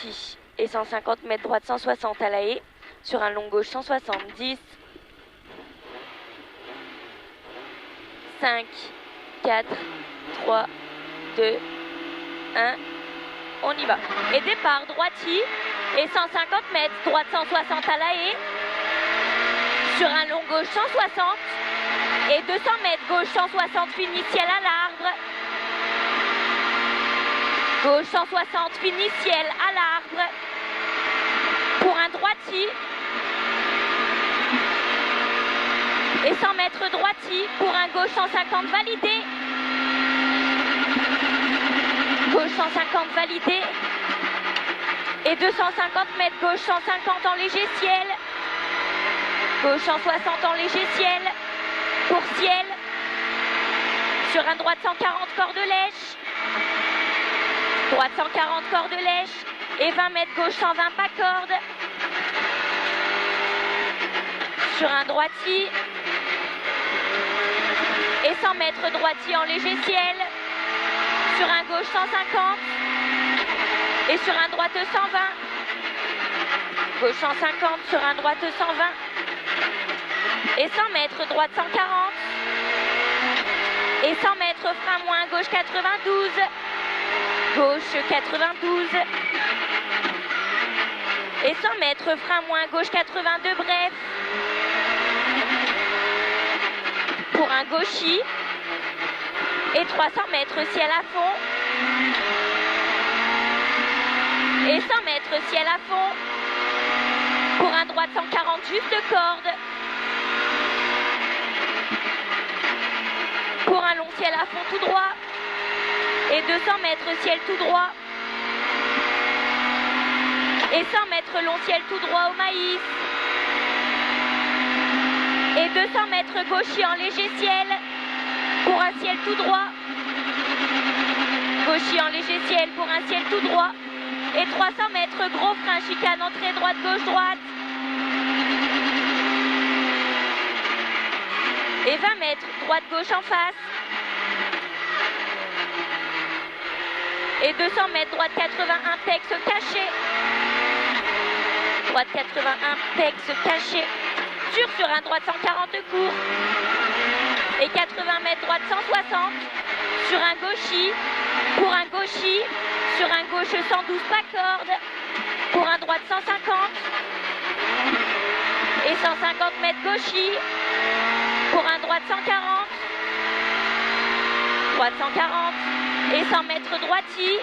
droiti et 150 mètres droite 160 à la haie. Sur un long gauche 170. 5, 4, 3, 2, 1. On y va. Et départ droiti et 150 mètres droite 160 à la haie. Sur un long gauche 160 et 200 mètres gauche 160 fini ciel à l'arbre. Gauche 160 fini ciel à l'arbre. Pour un droiti. Et 100 mètres droiti pour un gauche 150 validé. Gauche 150 validé. Et 250 mètres gauche 150 en léger ciel. Gauche 160 en léger ciel. Pour ciel. Sur un droite 140 corde lèche. Droite 140 corde lèche. Et 20 mètres gauche 120 pas corde. Sur un droiti. Et 100 mètres droiti en léger ciel. Sur un gauche 150. Et sur un droite 120. Gauche 150 sur un droite 120. Et 100 mètres droite 140. Et 100 mètres frein moins gauche 92. Gauche 92. Et 100 mètres frein moins gauche 82 bref. Pour un gauchis. Et 300 mètres ciel à fond. Et 100 mètres ciel à fond. Pour un droite 140 juste corde. Pour un long ciel à fond tout droit. Et 200 mètres ciel tout droit. Et 100 mètres long ciel tout droit au maïs. Et 200 mètres gauchis en léger ciel. Pour un ciel tout droit. Gauchis en léger ciel pour un ciel tout droit. Et 300 mètres gros frein chicane entrée droite gauche droite. Et 20 mètres droite gauche en face. Et 200 mètres droite 81 pex caché. Droite 81 pex caché. Sur un droite 140 court. Et 80 mètres droite 160. Sur un gauchis. Pour un gauchis. Sur un gauche 112 pas corde. Pour un droite 150. Et 150 mètres gauchis. Pour un droite 140. Droite 140. Et 100 mètres droiti.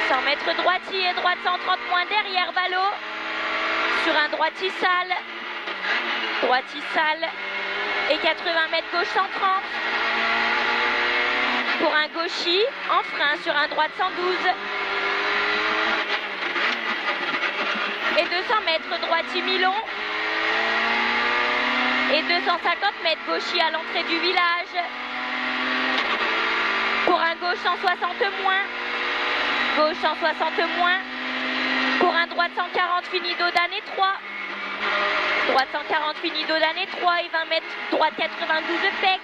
100 mètres droiti et droite 130 moins derrière ballot. Sur un droiti sale. Droiti sale. Et 80 mètres gauche 130. Pour un gauchis en frein sur un droite 112. Et 200 mètres droiti mi-long. Et 250 mètres gauchis à l'entrée du village. Pour un gauche 160 moins. Gauche 160 moins. Pour un droite 140 fini d'Odane et 3. Droite 140 fini d'Odane et 3 et 20 mètres droite 92 pex.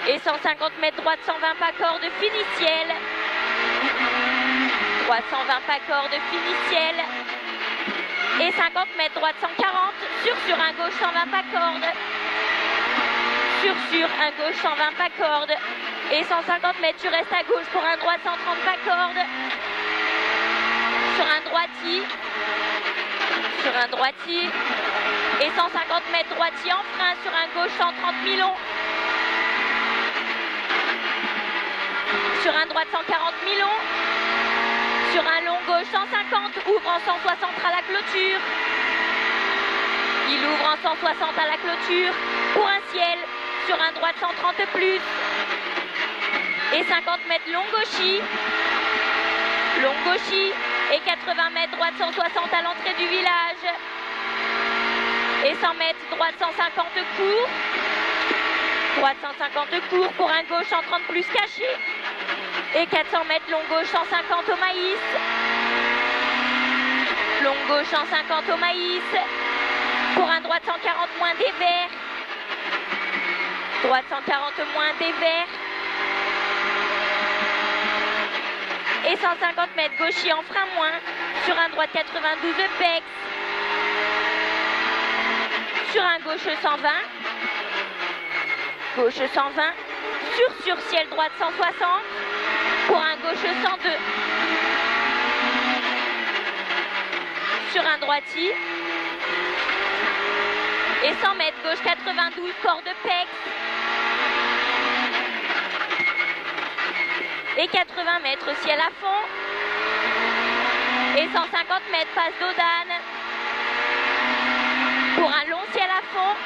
Et 150 mètres droite 120 pas corde fini ciel. Droite 120 pas corde fini ciel. Et 50 mètres droite 140. Sur un gauche 120 pas corde. Sur un gauche 120 pas corde. Et 150 mètres tu restes à gauche pour un droite 130 pas corde. Sur un droiti. Sur un droiti. Et 150 mètres droiti en frein sur un gauche 130 mi-long. Sur un droite 140 mi-long. Sur un long gauche 150, ouvre en 160 à la clôture. Il ouvre en 160 à la clôture. Pour un ciel, sur un droite 130 plus. Et 50 mètres long gauchis. Long gauchis. Et 80 mètres droite 160 à l'entrée du village. Et 100 mètres droite 150 court. Droite 150 court pour un gauche 130 plus caché. Et 400 mètres long gauche 150 au maïs. Long gauche 150 au maïs. Pour un droite 140 moins des verts. Droite 140 moins des verts. Et 150 mètres gauchis en frein moins. Sur un droite 92 de Pex. Sur un gauche 120. Gauche 120. Sur ciel droite 160. Pour un gauche 102. Sur un droiti. Et 100 mètres gauche 92, corps de Pex. Et 80 mètres ciel à fond. Et 150 mètres passe d'Audane. Pour un long ciel à fond.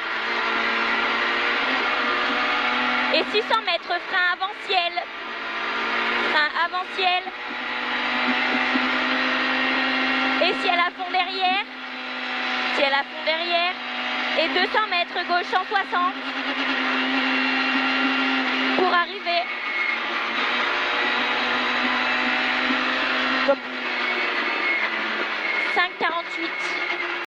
Et 600 mètres frein avant ciel. Frein avant ciel. Et ciel à fond derrière. Ciel à fond derrière. Et 200 mètres gauche 160. Pour arriver. 5,48.